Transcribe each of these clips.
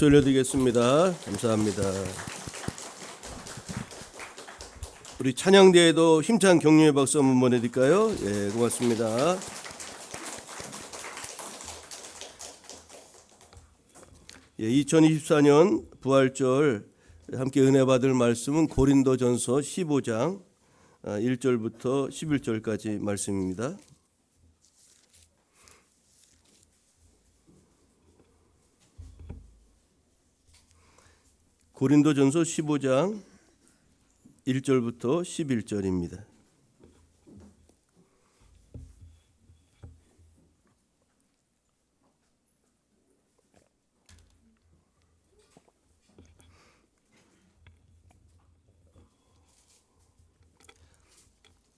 박수 올려드리겠습니다. 감사합니다. 우리 찬양대에도 힘찬 격려의 박수 한번 보내드릴까요? 예, 고맙습니다. 예, 2024년 부활절 함께 은혜 받을 말씀은 고린도전서 15장 1절부터 11절까지 말씀입니다. 고린도전서 15장 1절부터 11절입니다.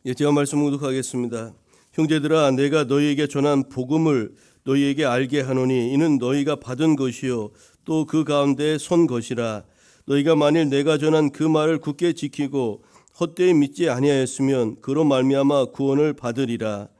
예, 제가 말씀 묵독하겠습니다. 형제들아, 내가 너희에게 전한 복음을 너희에게 알게 하노니 이는 너희가 받은 것이요 또 그 가운데 선 것이라. 너희가 만일 내가 전한 그 말을 굳게 지키고 헛되이 믿지 아니하였으면 그로 말미암아 구원을 받으리라.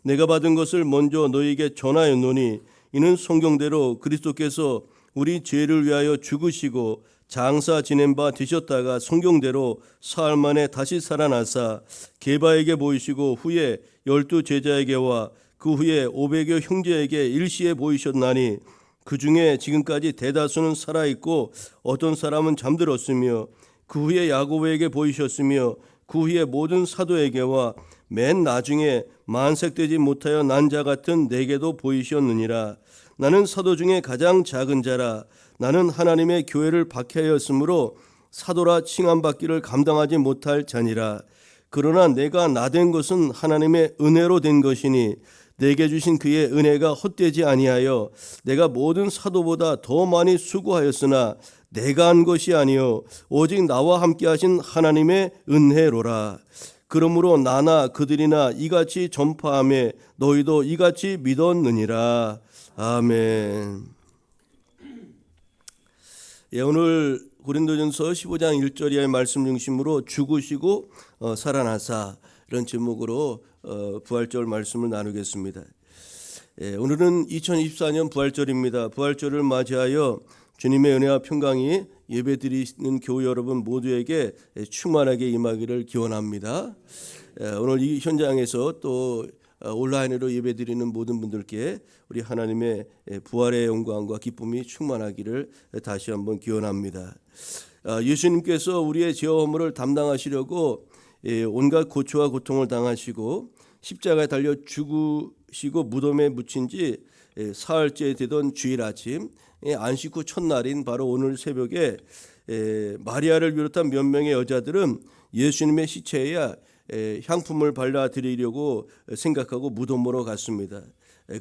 내가 받은 것을 먼저 너희에게 전하였노니 이는 성경대로 그리스도께서 우리 죄를 위하여 죽으시고 장사 지낸 바 되셨다가 성경대로 사흘 만에 다시 살아나사 게바에게 보이시고 후에 12 제자에게와 그 후에 500여 형제에게 일시에 보이셨나니 그 중에 지금까지 대다수는 살아있고 어떤 사람은 잠들었으며 그 후에 야고보에게 보이셨으며 그 후에 모든 사도에게와 맨 나중에 만색되지 못하여 난 자 같은 내게도 보이셨느니라. 나는 사도 중에 가장 작은 자라. 나는 하나님의 교회를 박해하였으므로 사도라 칭함받기를 감당하지 못할 자니라. 그러나 내가 나된 것은 하나님의 은혜로 된 것이니 내게 주신 그의 은혜가 헛되지 아니하여 내가 모든 사도보다 더 많이 수고하였으나 내가 한 것이 아니요 오직 나와 함께 하신 하나님의 은혜로라. 그러므로 나나 그들이나 이같이 전파하며 너희도 이같이 믿었느니라. 아멘. 예, 오늘 고린도전서 15장 1절의 말씀 중심으로 죽으시고 살아나사 이런 제목으로 부활절 말씀을 나누겠습니다. 예, 오늘은 2024년 부활절입니다. 부활절을 맞이하여 주님의 은혜와 평강이 예배드리는 교우 여러분 모두에게 충만하게 임하기를 기원합니다. 오늘 이 현장에서 또 온라인으로 예배드리는 모든 분들께 우리 하나님의 부활의 영광과 기쁨이 충만하기를 다시 한번 기원합니다. 예수님께서 우리의 죄와 허물을 담당하시려고 온갖 고초와 고통을 당하시고 십자가에 달려 죽으시고 무덤에 묻힌 지 사흘째 되던 주일 아침 안식 후 첫날인 바로 오늘 새벽에 마리아를 비롯한 몇 명의 여자들은 예수님의 시체에 향품을 발라드리려고 생각하고 무덤으로 갔습니다.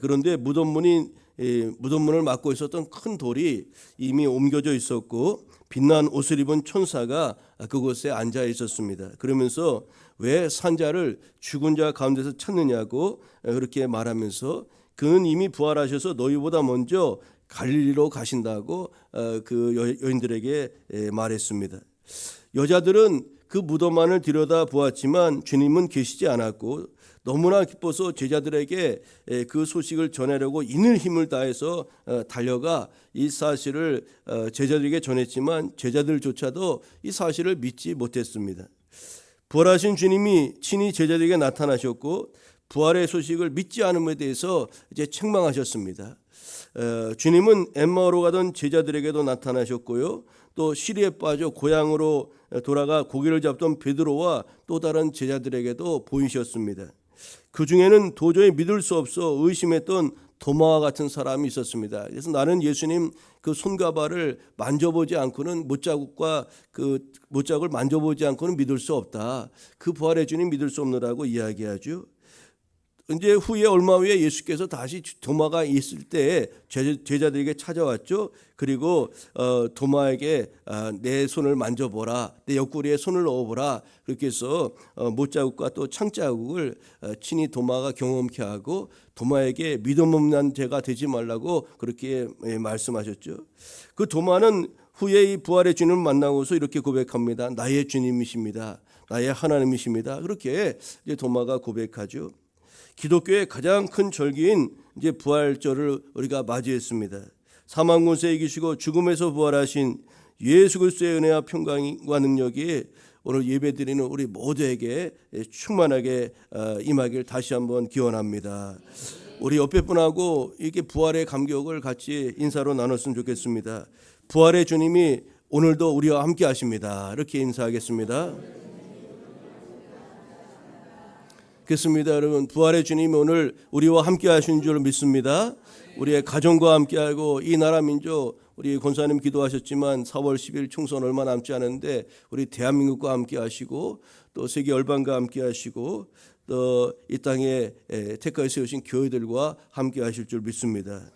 그런데 무덤문을 막고 있었던 큰 돌이 이미 옮겨져 있었고 빛난 옷을 입은 천사가 그곳에 앉아 있었습니다. 그러면서 왜 산자를 죽은 자 가운데서 찾느냐고 그렇게 말하면서 그는 이미 부활하셔서 너희보다 먼저 갈릴리로 가신다고 그 여인들에게 말했습니다. 여자들은 그 무덤 안을 들여다 보았지만 주님은 계시지 않았고 너무나 기뻐서 제자들에게 그 소식을 전하려고 있는 힘을 다해서 달려가 이 사실을 제자들에게 전했지만 제자들조차도 이 사실을 믿지 못했습니다. 부활하신 주님이 친히 제자들에게 나타나셨고 부활의 소식을 믿지 않음에 대해서 이제 책망하셨습니다. 주님은 엠마오로 가던 제자들에게도 나타나셨고요. 또 시리에 빠져 고향으로 돌아가 고기를 잡던 베드로와 또 다른 제자들에게도 보이셨습니다. 그 중에는 도저히 믿을 수 없어 의심했던 도마와 같은 사람이 있었습니다. 그래서 나는 예수님 그 손과 발을 만져보지 않고는 못자국을 만져보지 않고는 믿을 수 없다. 그 부활의 주님 믿을 수 없느라고 이야기하죠. 이제 후에 얼마 후에 예수께서 다시 도마가 있을 때 제자들에게 찾아왔죠. 그리고 도마에게 내 손을 만져보라, 내 옆구리에 손을 넣어보라. 그렇게 해서 못자국과 또 창자국을 친히 도마가 경험케 하고 도마에게 믿음 없는 죄가 되지 말라고 그렇게 말씀하셨죠. 그 도마는 후에 이 부활의 주님을 만나고서 이렇게 고백합니다. 나의 주님이십니다. 나의 하나님이십니다. 그렇게 이제 도마가 고백하죠. 기독교의 가장 큰 절기인 이제 부활절을 우리가 맞이했습니다. 사망 권세 이기시고 죽음에서 부활하신 예수 그리스도의 은혜와 평강과 능력이 오늘 예배드리는 우리 모두에게 충만하게 임하길 다시 한번 기원합니다. 우리 옆에 분하고 이렇게 부활의 감격을 같이 인사로 나눴으면 좋겠습니다. 부활의 주님이 오늘도 우리와 함께 하십니다. 이렇게 인사하겠습니다. 그렇습니다. 여러분, 부활의 주님이 오늘 우리와 함께 하신 줄 믿습니다. 우리의 가정과 함께하고 이 나라 민족, 우리 권사님 기도하셨지만 4월 10일 총선 얼마 남지 않은데 우리 대한민국과 함께 하시고 또 세계 열방과 함께 하시고 또 이 땅에 택하여 세우신 교회들과 함께 하실 줄 믿습니다.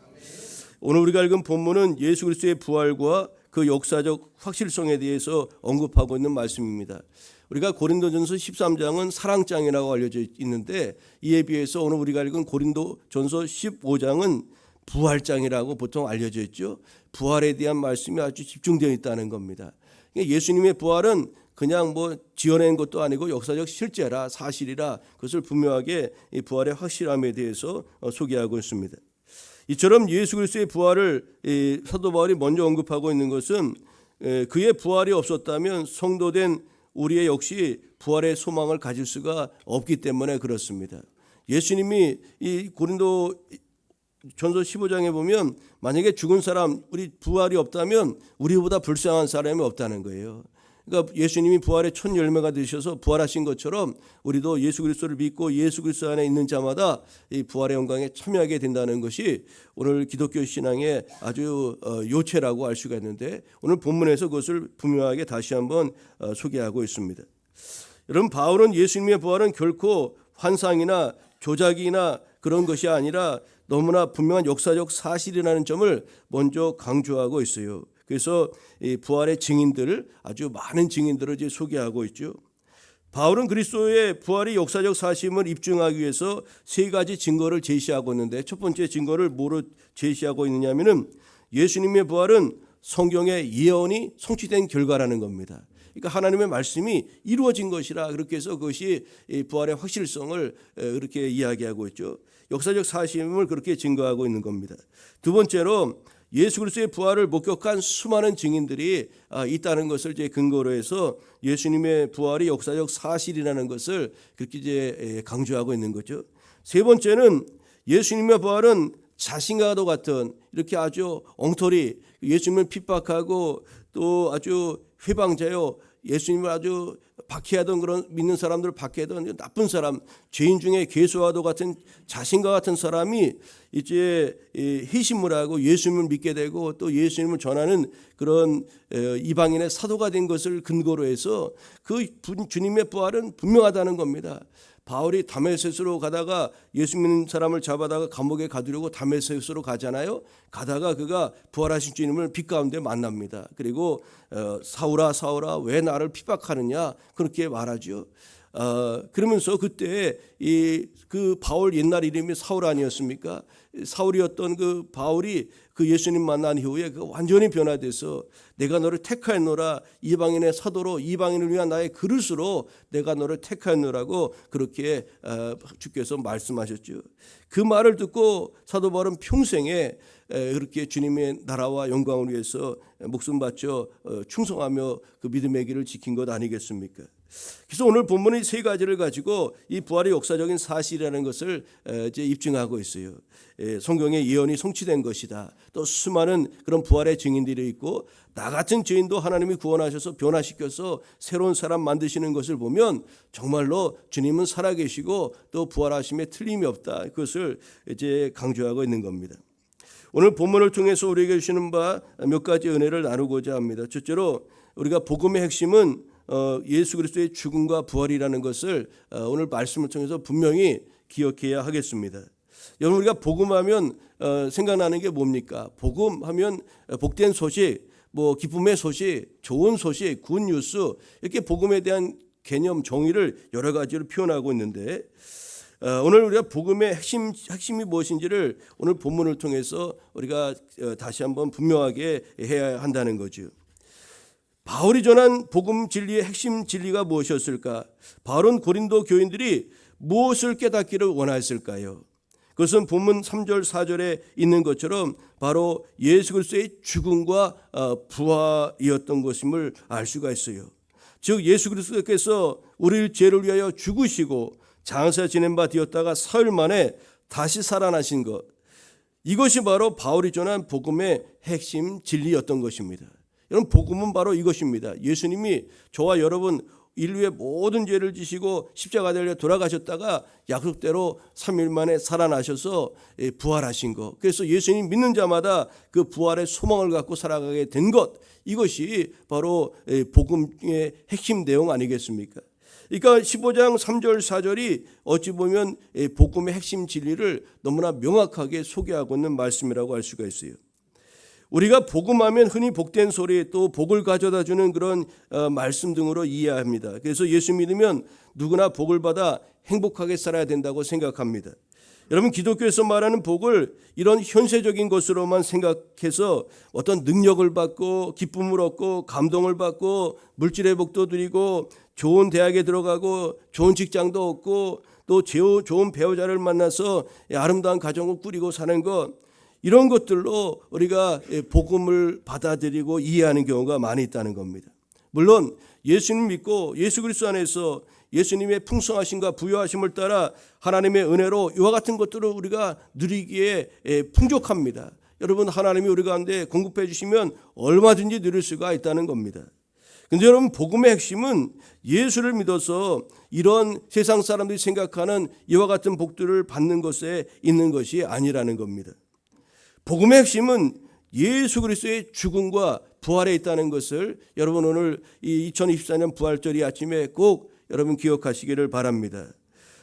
오늘 우리가 읽은 본문은 예수 그리스도의 부활과 그 역사적 확실성에 대해서 언급하고 있는 말씀입니다. 우리가 고린도전서 13장은 사랑장이라고 알려져 있는데 이에 비해서 오늘 우리가 읽은 고린도전서 15장은 부활장이라고 보통 알려져 있죠. 부활에 대한 말씀이 아주 집중되어 있다는 겁니다. 예수님의 부활은 그냥 지어낸 것도 아니고 역사적 실제라 사실이라 그것을 분명하게 이 부활의 확실함에 대해서 소개하고 있습니다. 이처럼 예수 그리스도의 부활을 사도 바울이 먼저 언급하고 있는 것은 그의 부활이 없었다면 성도된 우리의 역시 부활의 소망을 가질 수가 없기 때문에 그렇습니다. 예수님이 이 고린도 전서 15장에 보면 만약에 죽은 사람 우리 부활이 없다면 우리보다 불쌍한 사람이 없다는 거예요. 그러니까 예수님이 부활의 첫 열매가 되셔서 부활하신 것처럼 우리도 예수 그리스도를 믿고 예수 그리스도 안에 있는 자마다 이 부활의 영광에 참여하게 된다는 것이 오늘 기독교 신앙의 아주 요체라고 알 수가 있는데 오늘 본문에서 그것을 분명하게 다시 한번 소개하고 있습니다. 여러분, 바울은 예수님의 부활은 결코 환상이나 조작이나 그런 것이 아니라 너무나 분명한 역사적 사실이라는 점을 먼저 강조하고 있어요. 그래서 이 부활의 증인들을 아주 많은 증인들을 이제 소개하고 있죠. 바울은 그리스도의 부활이 역사적 사실임을 입증하기 위해서 세 가지 증거를 제시하고 있는데 첫 번째 증거를 뭐로 제시하고 있느냐면은 예수님의 부활은 성경의 예언이 성취된 결과라는 겁니다. 그러니까 하나님의 말씀이 이루어진 것이라 그렇게 해서 그것이 부활의 확실성을 그렇게 이야기하고 있죠. 역사적 사실임을 그렇게 증거하고 있는 겁니다. 두 번째로 예수 그리스도의 부활을 목격한 수많은 증인들이 있다는 것을 이제 근거로 해서 예수님의 부활이 역사적 사실이라는 것을 그렇게 이제 강조하고 있는 거죠. 세 번째는 예수님의 부활은 자신과도 같은 이렇게 아주 엉터리 예수님을 핍박하고 또 아주 회방자요 예수님을 아주 박해하던 그런 믿는 사람들을 박해하던 나쁜 사람 죄인 중에 괴수와도 같은 자신과 같은 사람이 이제 회심을 하고 예수님을 믿게 되고 또 예수님을 전하는 그런 이방인의 사도가 된 것을 근거로 해서 그 주님의 부활은 분명하다는 겁니다. 바울이 다메섹으로 가다가 예수 믿는 사람을 잡아다가 감옥에 가두려고 다메섹으로 가잖아요. 가다가 그가 부활하신 주님을 빛 가운데 만납니다. 그리고 사울아 사울아 왜 나를 핍박하느냐 그렇게 말하죠. 그러면서 그때 그 바울 옛날 이름이 사울 아니었습니까? 사울이었던 그 바울이 그 예수님 만난 이후에 그 완전히 변화돼서 내가 너를 택하였노라 이방인의 사도로 이방인을 위한 나의 그릇으로 내가 너를 택하였노라고 그렇게 주께서 말씀하셨죠. 그 말을 듣고 사도 바울은 평생에 그렇게 주님의 나라와 영광을 위해서 목숨 바쳐 충성하며 그 믿음의 길을 지킨 것 아니겠습니까? 그래서 오늘 본문의 세 가지를 가지고 이 부활의 역사적인 사실이라는 것을 이제 입증하고 있어요. 성경의 예언이 성취된 것이다. 또 수많은 그런 부활의 증인들이 있고 나 같은 죄인도 하나님이 구원하셔서 변화시켜서 새로운 사람 만드시는 것을 보면 정말로 주님은 살아계시고 또 부활하심에 틀림이 없다. 그것을 이제 강조하고 있는 겁니다. 오늘 본문을 통해서 우리에게 주시는 바 몇 가지 은혜를 나누고자 합니다. 첫째로 우리가 복음의 핵심은 예수 그리스도의 죽음과 부활이라는 것을 오늘 말씀을 통해서 분명히 기억해야 하겠습니다. 여러분, 우리가 복음하면 생각나는 게 뭡니까? 복음하면 복된 소식, 기쁨의 소식, 좋은 소식, 굿 뉴스 이렇게 복음에 대한 개념, 정의를 여러 가지로 표현하고 있는데 오늘 우리가 복음의 핵심이 무엇인지를 오늘 본문을 통해서 우리가 다시 한번 분명하게 해야 한다는 거죠. 바울이 전한 복음 진리의 핵심 진리가 무엇이었을까? 바울은 고린도 교인들이 무엇을 깨닫기를 원했을까요? 그것은 본문 3절 4절에 있는 것처럼 바로 예수 그리스도의 죽음과 부활이었던 것임을 알 수가 있어요. 즉 예수 그리스도께서 우리의 죄를 위하여 죽으시고 장사 지낸 바 되었다가 사흘 만에 다시 살아나신 것, 이것이 바로 바울이 전한 복음의 핵심 진리였던 것입니다. 여러분, 복음은 바로 이것입니다. 예수님이 저와 여러분 인류의 모든 죄를 지시고 십자가 달려 돌아가셨다가 약속대로 3일 만에 살아나셔서 부활하신 것, 그래서 예수님 믿는 자마다 그 부활의 소망을 갖고 살아가게 된 것, 이것이 바로 복음의 핵심 내용 아니겠습니까? 그러니까 15장 3절 4절이 어찌 보면 복음의 핵심 진리를 너무나 명확하게 소개하고 있는 말씀이라고 할 수가 있어요. 우리가 복음하면 흔히 복된 소리, 또 복을 가져다 주는 그런 말씀 등으로 이해합니다. 그래서 예수 믿으면 누구나 복을 받아 행복하게 살아야 된다고 생각합니다. 여러분, 기독교에서 말하는 복을 이런 현세적인 것으로만 생각해서 어떤 능력을 받고 기쁨을 얻고 감동을 받고 물질의 복도 누리고 좋은 대학에 들어가고 좋은 직장도 얻고 또 좋은 배우자를 만나서 아름다운 가정을 꾸리고 사는 것, 이런 것들로 우리가 복음을 받아들이고 이해하는 경우가 많이 있다는 겁니다. 물론 예수님 믿고 예수 그리스도 안에서 예수님의 풍성하심과 부요하심을 따라 하나님의 은혜로 이와 같은 것들을 우리가 누리기에 풍족합니다. 여러분, 하나님이 우리 가운데 공급해 주시면 얼마든지 누릴 수가 있다는 겁니다. 근데 여러분, 복음의 핵심은 예수를 믿어서 이런 세상 사람들이 생각하는 이와 같은 복들을 받는 것에 있는 것이 아니라는 겁니다. 복음의 핵심은 예수 그리스도의 죽음과 부활에 있다는 것을 여러분, 오늘 이 2024년 부활절이 아침에 꼭 여러분 기억하시기를 바랍니다.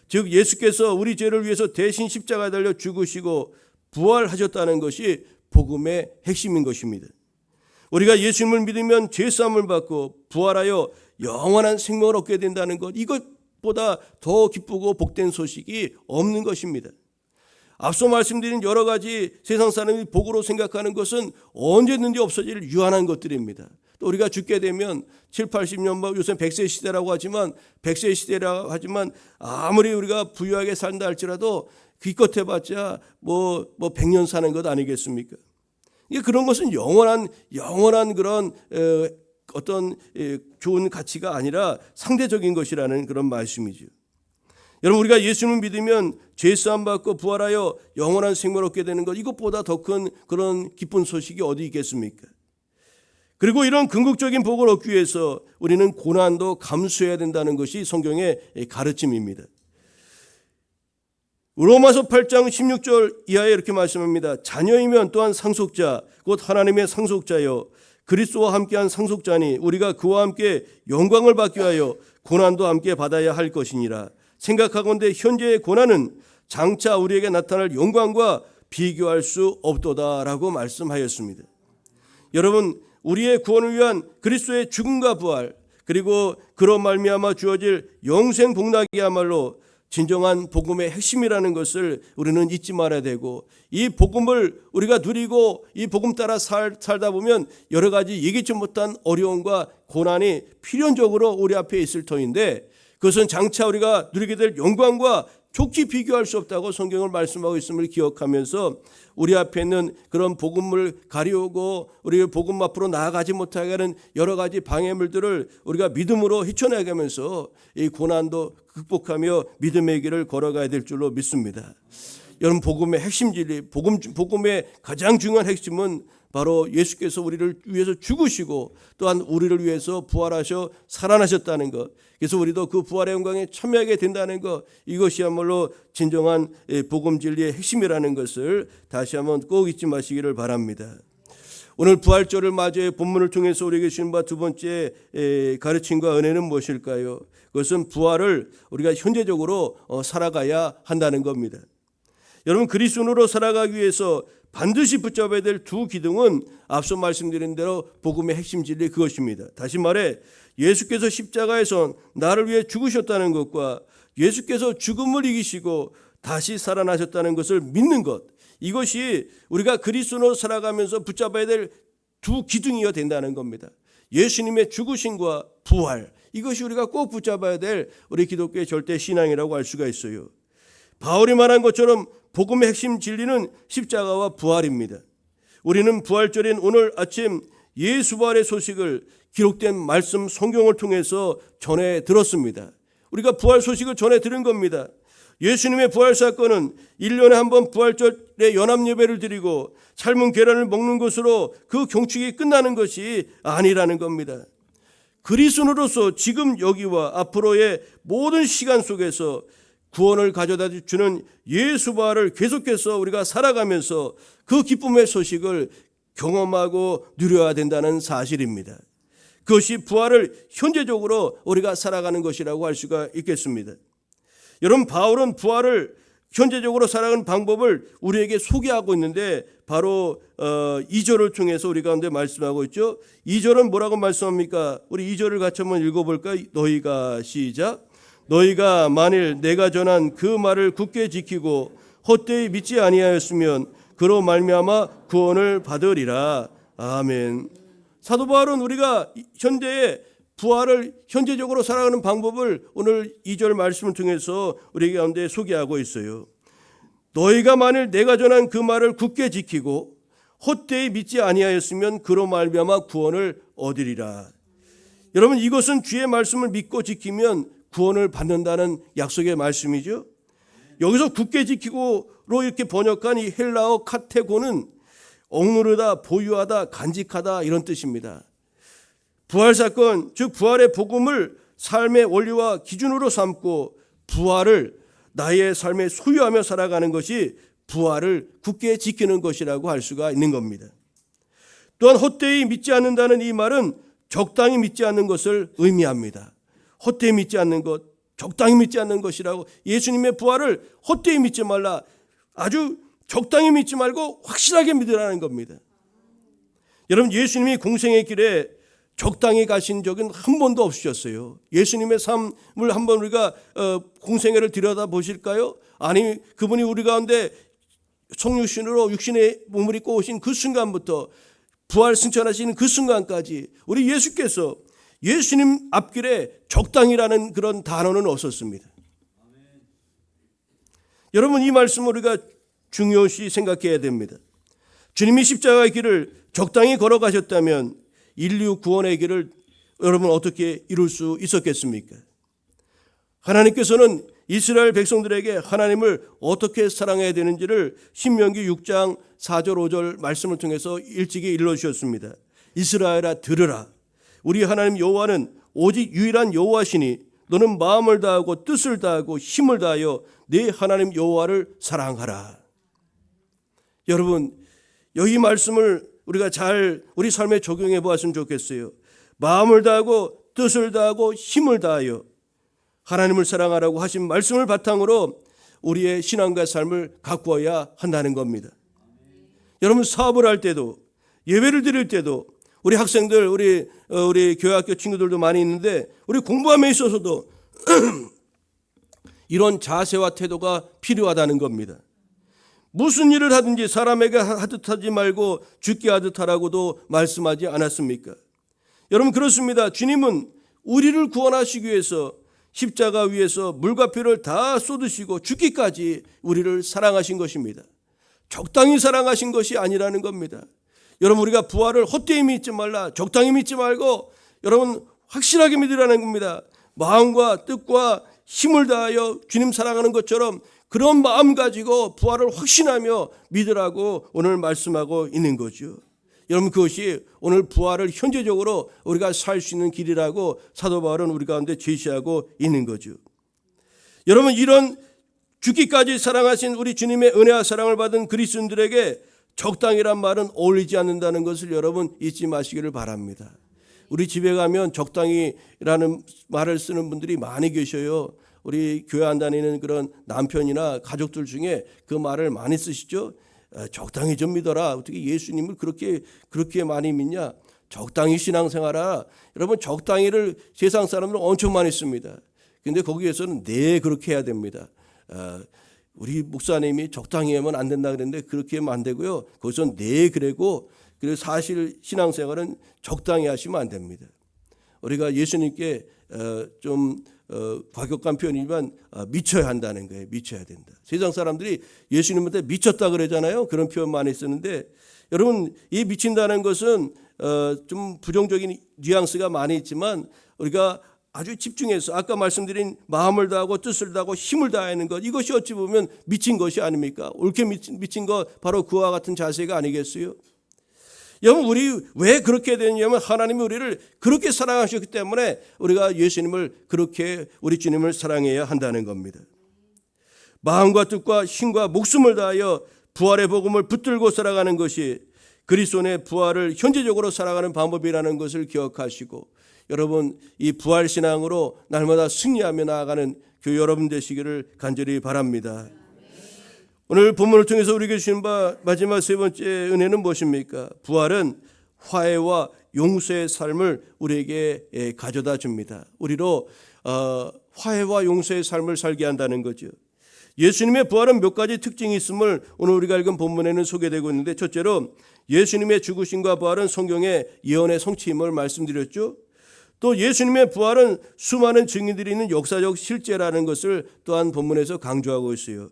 즉 예수께서 우리 죄를 위해서 대신 십자가에 달려 죽으시고 부활하셨다는 것이 복음의 핵심인 것입니다. 우리가 예수님을 믿으면 죄사함을 받고 부활하여 영원한 생명을 얻게 된다는 것, 이것보다 더 기쁘고 복된 소식이 없는 것입니다. 앞서 말씀드린 여러 가지 세상 사람이 복으로 생각하는 것은 언제든지 없어질 유한한 것들입니다. 또 우리가 죽게 되면 7, 80년, 요새 100세 시대라고 하지만 100세 시대라고 하지만 아무리 우리가 부유하게 산다 할지라도 기껏 해봤자 뭐 100년 사는 것 아니겠습니까? 그런 것은 영원한 그런 어떤 좋은 가치가 아니라 상대적인 것이라는 그런 말씀이죠. 여러분, 우리가 예수님을 믿으면 죄사함 받고 부활하여 영원한 생명을 얻게 되는 것, 이것보다 더 큰 그런 기쁜 소식이 어디 있겠습니까? 그리고 이런 궁극적인 복을 얻기 위해서 우리는 고난도 감수해야 된다는 것이 성경의 가르침입니다. 로마서 8장 16절 이하에 이렇게 말씀합니다. 자녀이면 또한 상속자, 곧 하나님의 상속자여 그리스도와 함께한 상속자니 우리가 그와 함께 영광을 받기 위하여 고난도 함께 받아야 할 것이니라. 생각하건대 현재의 고난은 장차 우리에게 나타날 영광과 비교할 수 없도다라고 말씀하였습니다. 여러분, 우리의 구원을 위한 그리스도의 죽음과 부활, 그리고 그로 말미암아 주어질 영생 복락이야말로 진정한 복음의 핵심이라는 것을 우리는 잊지 말아야 되고, 이 복음을 우리가 누리고 이 복음 따라 살다 보면 여러 가지 예기치 못한 어려움과 고난이 필연적으로 우리 앞에 있을 터인데, 그것은 장차 우리가 누리게 될 영광과 좋게 비교할 수 없다고 성경을 말씀하고 있음을 기억하면서 우리 앞에 있는 그런 복음을 가리우고 우리 복음 앞으로 나아가지 못하게 하는 여러 가지 방해물들을 우리가 믿음으로 헤쳐나가면서 이 고난도 극복하며 믿음의 길을 걸어가야 될 줄로 믿습니다. 여러분, 복음의 핵심 진리, 복음의 가장 중요한 핵심은 바로 예수께서 우리를 위해서 죽으시고 또한 우리를 위해서 부활하셔 살아나셨다는 것, 그래서 우리도 그 부활의 영광에 참여하게 된다는 것, 이것이야말로 진정한 복음 진리의 핵심이라는 것을 다시 한번 꼭 잊지 마시기를 바랍니다. 오늘 부활절을 맞이해 본문을 통해서 우리에게 주신 바 두 번째 가르침과 은혜는 무엇일까요? 그것은 부활을 우리가 현재적으로 살아가야 한다는 겁니다. 여러분, 그리스도인으로 살아가기 위해서 반드시 붙잡아야 될 두 기둥은 앞서 말씀드린 대로 복음의 핵심 진리, 그것입니다. 다시 말해 예수께서 십자가에서 나를 위해 죽으셨다는 것과 예수께서 죽음을 이기시고 다시 살아나셨다는 것을 믿는 것, 이것이 우리가 그리스도로 살아가면서 붙잡아야 될 두 기둥이어야 된다는 겁니다. 예수님의 죽으심과 부활, 이것이 우리가 꼭 붙잡아야 될 우리 기독교의 절대 신앙이라고 할 수가 있어요. 바울이 말한 것처럼 복음의 핵심 진리는 십자가와 부활입니다. 우리는 부활절인 오늘 아침 예수 부활의 소식을 기록된 말씀 성경을 통해서 전해 들었습니다. 우리가 부활 소식을 전해 들은 겁니다. 예수님의 부활 사건은 1년에 한 번 부활절에 연합예배를 드리고 삶은 계란을 먹는 것으로 그 경축이 끝나는 것이 아니라는 겁니다. 그리스도인으로서 지금 여기와 앞으로의 모든 시간 속에서 구원을 가져다 주는 예수 부활을 계속해서 우리가 살아가면서 그 기쁨의 소식을 경험하고 누려야 된다는 사실입니다. 그것이 부활을 현재적으로 우리가 살아가는 것이라고 할 수가 있겠습니다. 여러분, 바울은 부활을 현재적으로 살아가는 방법을 우리에게 소개하고 있는데 바로 2절을 통해서 우리 가운데 말씀하고 있죠. 2절은 뭐라고 말씀합니까? 우리 2절을 같이 한번 읽어볼까요? 너희가 시작. 너희가 만일 내가 전한 그 말을 굳게 지키고 헛되이 믿지 아니하였으면 그로 말미암아 구원을 받으리라. 아멘. 사도 바울은 우리가 현재의 부활을 현재적으로 살아가는 방법을 오늘 2절 말씀을 통해서 우리 가운데 소개하고 있어요. 너희가 만일 내가 전한 그 말을 굳게 지키고 헛되이 믿지 아니하였으면 그로 말미암아 구원을 얻으리라. 여러분, 이것은 주의 말씀을 믿고 지키면 구원을 받는다는 약속의 말씀이죠. 여기서 굳게 지키고로 이렇게 번역한 이 헬라어 카테고는 억누르다, 보유하다, 간직하다 이런 뜻입니다. 부활 사건, 즉 부활의 복음을 삶의 원리와 기준으로 삼고 부활을 나의 삶에 소유하며 살아가는 것이 부활을 굳게 지키는 것이라고 할 수가 있는 겁니다. 또한 헛되이 믿지 않는다는 이 말은 적당히 믿지 않는 것을 의미합니다. 헛되이 믿지 않는 것, 적당히 믿지 않는 것이라고, 예수님의 부활을 헛되이 믿지 말라, 아주 적당히 믿지 말고 확실하게 믿으라는 겁니다. 여러분, 예수님이 공생의 길에 적당히 가신 적은 한 번도 없으셨어요. 예수님의 삶을 한번 우리가 공생애를 들여다 보실까요? 아니, 그분이 우리 가운데 성육신으로 육신의 몸을 입고 오신 그 순간부터 부활 승천하시는 그 순간까지 우리 예수께서 예수님 앞길에 적당이라는 그런 단어는 없었습니다. 여러분, 이 말씀을 우리가 중요시 생각해야 됩니다. 주님이 십자가의 길을 적당히 걸어가셨다면 인류 구원의 길을 여러분 어떻게 이룰 수 있었겠습니까? 하나님께서는 이스라엘 백성들에게 하나님을 어떻게 사랑해야 되는지를 신명기 6장 4절 5절 말씀을 통해서 일찍이 일러주셨습니다. 이스라엘아 들으라. 우리 하나님 여호와는 오직 유일한 여호와시니 너는 마음을 다하고 뜻을 다하고 힘을 다하여 네 하나님 여호와를 사랑하라. 여러분, 여기 말씀을 우리가 잘 우리 삶에 적용해 보았으면 좋겠어요. 마음을 다하고 뜻을 다하고 힘을 다하여 하나님을 사랑하라고 하신 말씀을 바탕으로 우리의 신앙과 삶을 가꾸어야 한다는 겁니다. 여러분, 사업을 할 때도, 예배를 드릴 때도, 우리 학생들, 우리 교회학교 친구들도 많이 있는데 우리 공부함에 있어서도 이런 자세와 태도가 필요하다는 겁니다. 무슨 일을 하든지 사람에게 하듯 하지 말고 주께 하듯 하라고도 말씀하지 않았습니까? 여러분, 그렇습니다. 주님은 우리를 구원하시기 위해서 십자가 위에서 물과 피를 다 쏟으시고 죽기까지 우리를 사랑하신 것입니다. 적당히 사랑하신 것이 아니라는 겁니다. 여러분, 우리가 부활을 헛되이 믿지 말라, 적당히 믿지 말고 여러분 확실하게 믿으라는 겁니다. 마음과 뜻과 힘을 다하여 주님 사랑하는 것처럼 그런 마음 가지고 부활을 확신하며 믿으라고 오늘 말씀하고 있는 거죠. 여러분, 그것이 오늘 부활을 현재적으로 우리가 살 수 있는 길이라고 사도 바울은 우리 가운데 제시하고 있는 거죠. 여러분, 이런 죽기까지 사랑하신 우리 주님의 은혜와 사랑을 받은 그리스도인들에게 적당이란 말은 어울리지 않는다는 것을 여러분 잊지 마시기를 바랍니다. 우리 집에 가면 적당히라는 말을 쓰는 분들이 많이 계셔요. 우리 교회 안 다니는 그런 남편이나 가족들 중에 그 말을 많이 쓰시죠. 적당히 좀 믿어라. 어떻게 예수님을 그렇게 많이 믿냐? 적당히 신앙생활하라. 여러분, 적당히를 세상 사람들은 엄청 많이 씁니다. 그런데 거기에서는 네, 그렇게 해야 됩니다. 우리 목사님이 적당히 하면 안 된다 그랬는데 그렇게 하면 안 되고요. 거기서 네, 그래서 사실 신앙생활은 적당히 하시면 안 됩니다. 우리가 예수님께 좀 과격한 표현이지만 미쳐야 한다는 거예요. 미쳐야 된다. 세상 사람들이 예수님한테 미쳤다 그러잖아요. 그런 표현 많이 쓰는데 여러분, 이 미친다는 것은 좀 부정적인 뉘앙스가 많이 있지만 우리가 아주 집중해서 아까 말씀드린 마음을 다하고 뜻을 다하고 힘을 다하는 것, 이것이 어찌 보면 미친 것이 아닙니까? 옳게 미친 것 바로 그와 같은 자세가 아니겠어요? 여러분, 우리 왜 그렇게 되냐면 하나님이 우리를 그렇게 사랑하셨기 때문에 우리가 예수님을 그렇게 우리 주님을 사랑해야 한다는 겁니다. 마음과 뜻과 힘과 목숨을 다하여 부활의 복음을 붙들고 살아가는 것이 그리스도의 부활을 현재적으로 살아가는 방법이라는 것을 기억하시고 여러분, 이 부활 신앙으로 날마다 승리하며 나아가는 교회 여러분 되시기를 간절히 바랍니다. 오늘 본문을 통해서 우리에게 주신 바 마지막 세 번째 은혜는 무엇입니까? 부활은 화해와 용서의 삶을 우리에게 가져다 줍니다. 우리로 화해와 용서의 삶을 살게 한다는 거죠. 예수님의 부활은 몇 가지 특징이 있음을 오늘 우리가 읽은 본문에는 소개되고 있는데, 첫째로 예수님의 죽으심과 부활은 성경의 예언의 성취임을 말씀드렸죠. 또 예수님의 부활은 수많은 증인들이 있는 역사적 실제라는 것을 또한 본문에서 강조하고 있어요.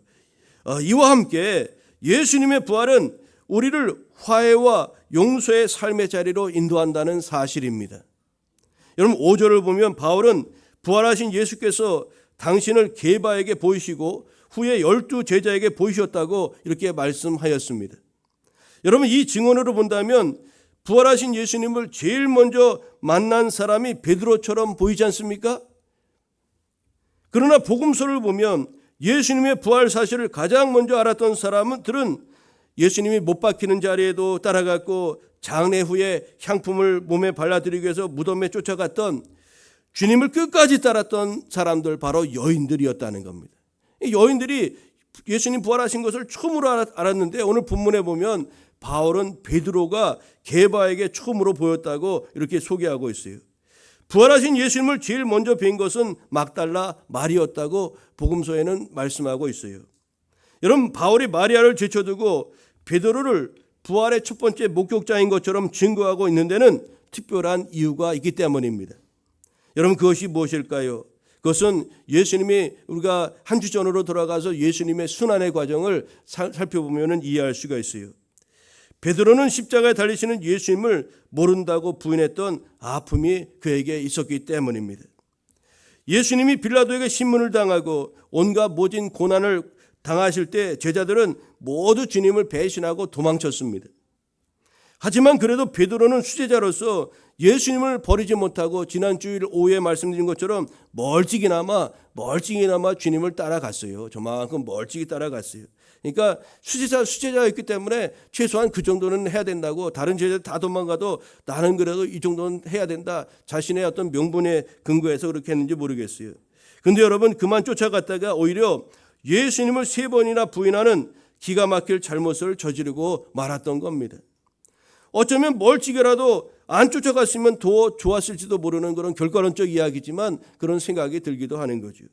이와 함께 예수님의 부활은 우리를 화해와 용서의 삶의 자리로 인도한다는 사실입니다. 여러분, 5절을 보면 바울은 부활하신 예수께서 당신을 게바에게 보이시고 후에 12제자에게 보이셨다고 이렇게 말씀하였습니다. 여러분, 이 증언으로 본다면 부활하신 예수님을 제일 먼저 만난 사람이 베드로처럼 보이지 않습니까? 그러나 복음서를 보면 예수님의 부활 사실을 가장 먼저 알았던 사람들은 예수님이 못 박히는 자리에도 따라갔고 장례 후에 향품을 몸에 발라드리기 위해서 무덤에 쫓아갔던 주님을 끝까지 따랐던 사람들, 바로 여인들이었다는 겁니다. 이 여인들이 예수님 부활하신 것을 처음으로 알았는데 오늘 본문에 보면 바울은 베드로가 게바에게 처음으로 보였다고 이렇게 소개하고 있어요. 부활하신 예수님을 제일 먼저 뵌 것은 막달라 마리였다고 복음서에는 말씀하고 있어요. 여러분, 바울이 마리아를 제쳐두고 베드로를 부활의 첫 번째 목격자인 것처럼 증거하고 있는 데는 특별한 이유가 있기 때문입니다. 여러분, 그것이 무엇일까요? 그것은 예수님이 우리가 한 주 전으로 돌아가서 예수님의 순환의 과정을 살펴보면 이해할 수가 있어요. 베드로는 십자가에 달리시는 예수님을 모른다고 부인했던 아픔이 그에게 있었기 때문입니다. 예수님이 빌라도에게 신문을 당하고 온갖 모진 고난을 당하실 때 제자들은 모두 주님을 배신하고 도망쳤습니다. 하지만 그래도 베드로는 수제자로서 예수님을 버리지 못하고 지난 주일 오후에 말씀드린 것처럼 멀찍이나마 주님을 따라갔어요. 저만큼 멀찍이 따라갔어요. 그러니까 수제자였기 때문에 최소한 그 정도는 해야 된다고, 다른 제자들 다 도망가도 나는 그래도 이 정도는 해야 된다, 자신의 어떤 명분에 근거해서 그렇게 했는지 모르겠어요. 그런데 여러분, 그만 쫓아갔다가 오히려 예수님을 3번이나 부인하는 기가 막힐 잘못을 저지르고 말았던 겁니다. 어쩌면 멀찍이라도 안 쫓아갔으면 더 좋았을지도 모르는 그런 결과론적 이야기지만 그런 생각이 들기도 하는 거죠.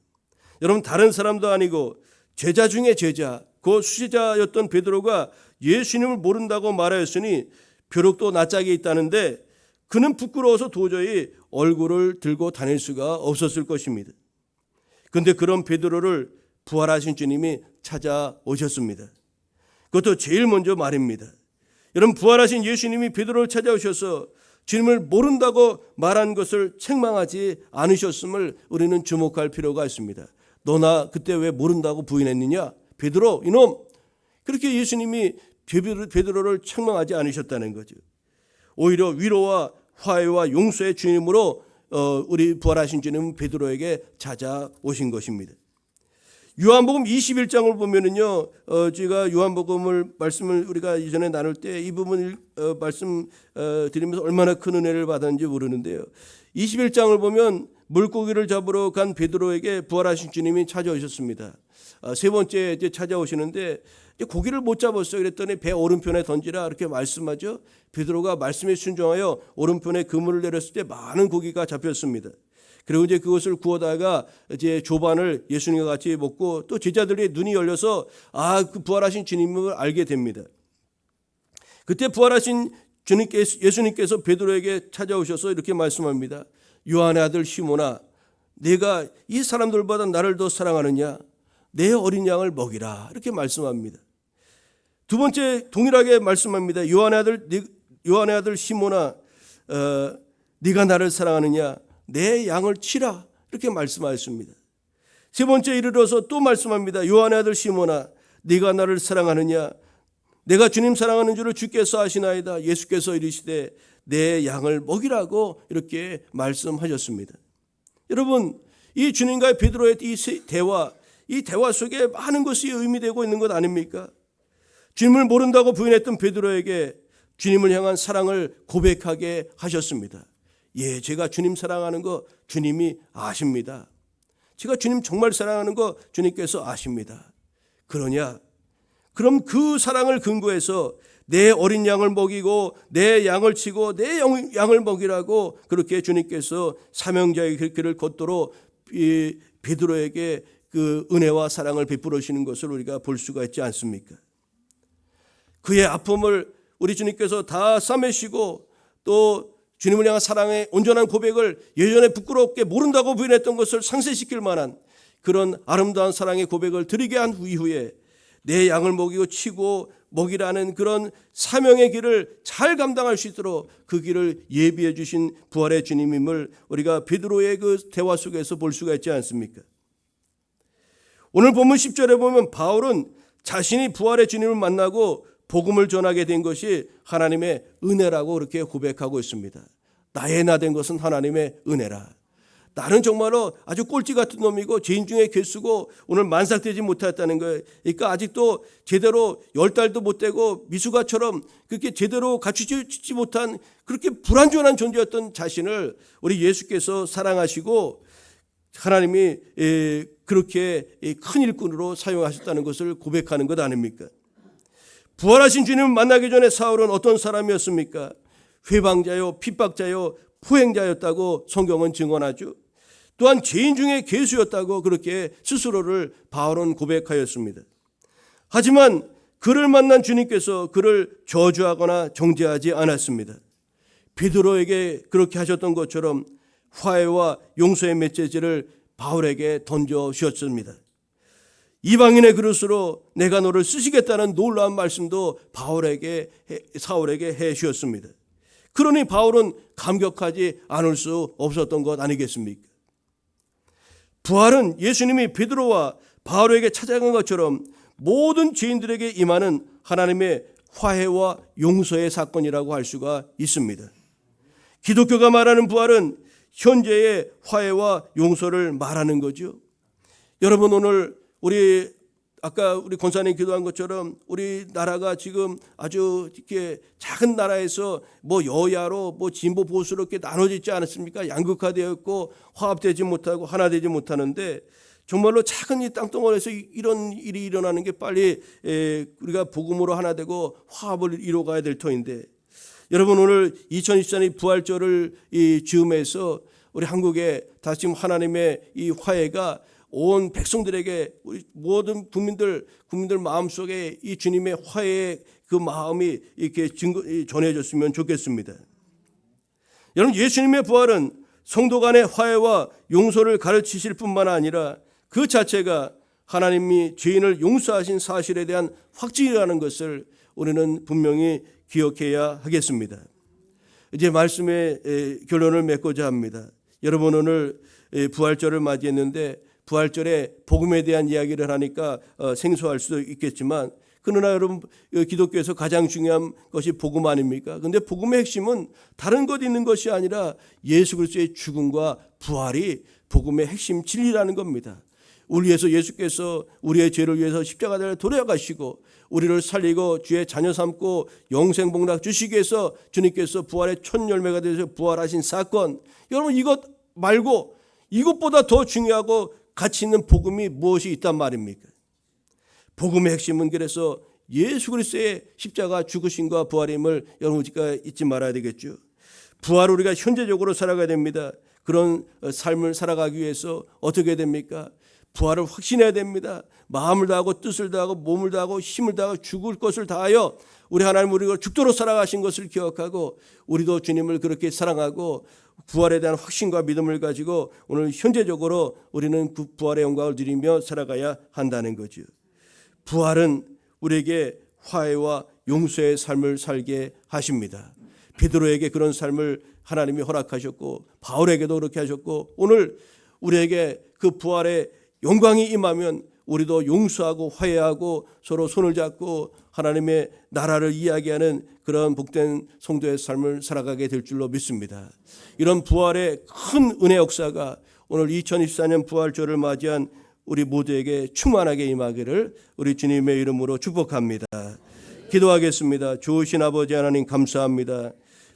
여러분, 다른 사람도 아니고 제자 중에 제자, 그 수제자였던 베드로가 예수님을 모른다고 말하였으니 벼룩도 낯짝에 있다는데 그는 부끄러워서 도저히 얼굴을 들고 다닐 수가 없었을 것입니다. 그런데 그런 베드로를 부활하신 주님이 찾아오셨습니다. 그것도 제일 먼저 말입니다. 여러분, 부활하신 예수님이 베드로를 찾아오셔서 주님을 모른다고 말한 것을 책망하지 않으셨음을 우리는 주목할 필요가 있습니다. 너나 그때 왜 모른다고 부인했느냐? 베드로, 이놈! 그렇게 예수님이 베드로를 책망하지 않으셨다는 거죠. 오히려 위로와 화해와 용서의 주님으로 우리 부활하신 주님은 베드로에게 찾아오신 것입니다. 요한복음 21장을 보면은요, 제가 요한복음을 말씀을 우리가 이전에 나눌 때 이 부분을 말씀 드리면서 얼마나 큰 은혜를 받았는지 모르는데요. 21장을 보면 물고기를 잡으러 간 베드로에게 부활하신 주님이 찾아오셨습니다. 세 번째 이제 찾아오시는데 이제 고기를 못 잡았어요. 그랬더니 배 오른편에 던지라 이렇게 말씀하죠. 베드로가 말씀에 순종하여 오른편에 그물을 내렸을 때 많은 고기가 잡혔습니다. 그리고 이제 그것을 구워다가 이제 조반을 예수님과 같이 먹고 또 제자들의 눈이 열려서 그 부활하신 주님을 알게 됩니다. 그때 부활하신 예수님께서 베드로에게 찾아오셔서 이렇게 말씀합니다. 요한의 아들 시몬아, 내가 이 사람들보다 나를 더 사랑하느냐? 내 어린 양을 먹이라. 이렇게 말씀합니다. 두 번째 동일하게 말씀합니다. 요한의 아들 시몬아, 네가 나를 사랑하느냐? 내 양을 치라. 이렇게 말씀하였습니다. 세 번째 이르러서 또 말씀합니다. 요한의 아들 시몬아, 네가 나를 사랑하느냐? 내가 주님 사랑하는 줄을 주께서 아시나이다. 예수께서 이르시되 내 양을 먹이라고 이렇게 말씀하셨습니다. 여러분, 이 주님과의 베드로의 이 대화 속에 많은 것이 의미되고 있는 것 아닙니까? 주님을 모른다고 부인했던 베드로에게 주님을 향한 사랑을 고백하게 하셨습니다. 예, 제가 주님 사랑하는 거 주님이 아십니다. 제가 주님 정말 사랑하는 거 주님께서 아십니다. 그러냐? 그럼 그 사랑을 근거해서 내 어린 양을 먹이고 내 양을 치고 내 양을 먹이라고 그렇게 주님께서 사명자의 길을 걷도록 베드로에게 그 은혜와 사랑을 베풀으시는 것을 우리가 볼 수가 있지 않습니까? 그의 아픔을 우리 주님께서 다 싸매시고 또 주님을 향한 사랑의 온전한 고백을 예전에 부끄럽게 모른다고 부인했던 것을 상쇄시킬 만한 그런 아름다운 사랑의 고백을 드리게 한 이후에 내 양을 먹이고 치고 먹이라는 그런 사명의 길을 잘 감당할 수 있도록 그 길을 예비해 주신 부활의 주님임을 우리가 베드로의 그 대화 속에서 볼 수가 있지 않습니까? 오늘 본문 10절에 보면 바울은 자신이 부활의 주님을 만나고 복음을 전하게 된 것이 하나님의 은혜라고 그렇게 고백하고 있습니다. 나의 나 된 것은 하나님의 은혜라. 나는 정말로 아주 꼴찌 같은 놈이고 죄인 중에 괴수고 오늘 만삭되지 못했다는 거예요. 그러니까 아직도 제대로 10달도 못 되고 미숙아처럼 그렇게 제대로 갖추지 못한 그렇게 불완전한 존재였던 자신을 우리 예수께서 사랑하시고 하나님이 그렇게 큰 일꾼으로 사용하셨다는 것을 고백하는 것 아닙니까? 부활하신 주님을 만나기 전에 사울은 어떤 사람이었습니까? 회방자요, 핍박자요, 포행자였다고 성경은 증언하죠. 또한 죄인 중에 괴수였다고 그렇게 스스로를 바울은 고백하였습니다. 하지만 그를 만난 주님께서 그를 저주하거나 정죄하지 않았습니다. 베드로에게 그렇게 하셨던 것처럼 화해와 용서의 메시지를 바울에게 던져 주셨습니다. 이방인의 그릇으로 내가 너를 쓰시겠다는 놀라운 말씀도 사울에게 해 주셨습니다. 그러니 바울은 감격하지 않을 수 없었던 것 아니겠습니까? 부활은 예수님이 베드로와 바울에게 찾아간 것처럼 모든 죄인들에게 임하는 하나님의 화해와 용서의 사건이라고 할 수가 있습니다. 기독교가 말하는 부활은 현재의 화해와 용서를 말하는 거죠. 여러분, 오늘 아까 우리 권사님 기도한 것처럼 우리나라가 지금 아주 이렇게 작은 나라에서 뭐 여야로 뭐 진보 보수로 이렇게 나눠져 있지 않았습니까? 양극화되어 있고 화합되지 못하고 하나 되지 못하는데 정말로 작은 이 땅덩어리에서 이런 일이 일어나는 게 빨리 우리가 복음으로 하나 되고 화합을 이루어가야 될 터인데, 여러분, 오늘 2024년 부활절을 즈음해서 우리 한국에 다시 하나님의 이 화해가 온 백성들에게 우리 모든 국민들 마음속에 이 주님의 화해의 그 마음이 이렇게 전해졌으면 좋겠습니다. 여러분, 예수님의 부활은 성도 간의 화해와 용서를 가르치실 뿐만 아니라 그 자체가 하나님이 죄인을 용서하신 사실에 대한 확증이라는 것을 우리는 분명히 기억해야 하겠습니다. 이제 말씀의 결론을 맺고자 합니다. 여러분, 오늘 부활절을 맞이했는데 부활절에 복음에 대한 이야기를 하니까 생소할 수도 있겠지만, 그러나 여러분, 기독교에서 가장 중요한 것이 복음 아닙니까? 그런데 복음의 핵심은 다른 것 있는 것이 아니라 예수 그리스도의 죽음과 부활이 복음의 핵심 진리라는 겁니다. 우리 위해서 예수께서 우리의 죄를 위해서 십자가를 돌아가시고 우리를 살리고 주의 자녀 삼고 영생 복락 주시기 위해서 주님께서 부활의 첫 열매가 되셔서 부활하신 사건, 여러분, 이것 말고 이것보다 더 중요하고 가치 있는 복음이 무엇이 있단 말입니까? 복음의 핵심은 그래서 예수 그리스도의 십자가 죽으심과 부활임을 여러분 우리가 잊지 말아야 되겠죠. 부활을 우리가 현재적으로 살아가야 됩니다. 그런 삶을 살아가기 위해서 어떻게 됩니까? 부활을 확신해야 됩니다. 마음을 다하고 뜻을 다하고 몸을 다하고 힘을 다하고 죽을 것을 다하여 우리 하나님 우리가 죽도록 살아가신 것을 기억하고 우리도 주님을 그렇게 사랑하고 부활에 대한 확신과 믿음을 가지고 오늘 현재적으로 우리는 그 부활의 영광을 누리며 살아가야 한다는 거죠. 부활은 우리에게 화해와 용서의 삶을 살게 하십니다. 베드로에게 그런 삶을 하나님이 허락하셨고 바울에게도 그렇게 하셨고 오늘 우리에게 그 부활의 영광이 임하면 우리도 용서하고 화해하고 서로 손을 잡고 하나님의 나라를 이야기하는 그런 복된 성도의 삶을 살아가게 될 줄로 믿습니다. 이런 부활의 큰 은혜 역사가 오늘 2024년 부활절을 맞이한 우리 모두에게 충만하게 임하기를 우리 주님의 이름으로 축복합니다. 기도하겠습니다. 좋으신 아버지 하나님 감사합니다.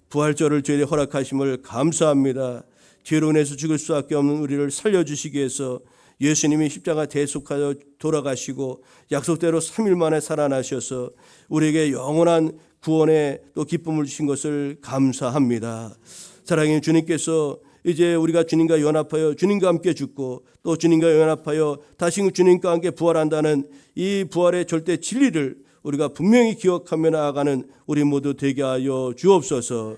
부활절을 저희에게 허락하심을 감사합니다. 죄로 인해서 죽을 수밖에 없는 우리를 살려주시기 위해서 예수님이 십자가 대속하여 돌아가시고 약속대로 3일 만에 살아나셔서 우리에게 영원한 구원의 또 기쁨을 주신 것을 감사합니다. 사랑하는 주님께서 이제 우리가 주님과 연합하여 주님과 함께 죽고 또 주님과 연합하여 다시 주님과 함께 부활한다는 이 부활의 절대 진리를 우리가 분명히 기억하며 나아가는 우리 모두 되게 하여 주옵소서.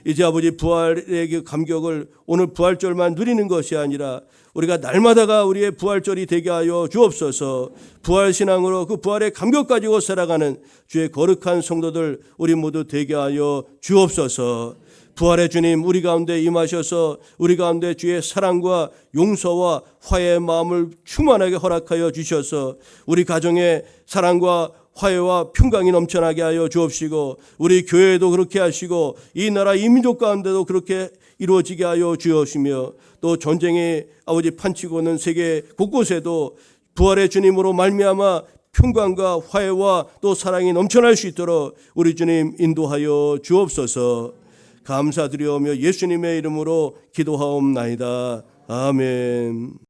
이제 아버지 부활의 그 감격을 오늘 부활절만 누리는 것이 아니라 우리가 날마다가 우리의 부활절이 되게 하여 주옵소서. 부활신앙으로 그 부활의 감격 가지고 살아가는 주의 거룩한 성도들 우리 모두 되게 하여 주옵소서. 부활의 주님 우리 가운데 임하셔서 우리 가운데 주의 사랑과 용서와 화해의 마음을 충만하게 허락하여 주셔서 우리 가정의 사랑과 화해와 평강이 넘쳐나게 하여 주옵시고 우리 교회도 그렇게 하시고 이 나라 이 민족 가운데도 그렇게 이루어지게 하여 주옵시며 또 전쟁이 아버지 판치고 있는 세계 곳곳에도 부활의 주님으로 말미암아 평강과 화해와 또 사랑이 넘쳐날 수 있도록 우리 주님 인도하여 주옵소서. 감사드리오며 예수님의 이름으로 기도하옵나이다. 아멘.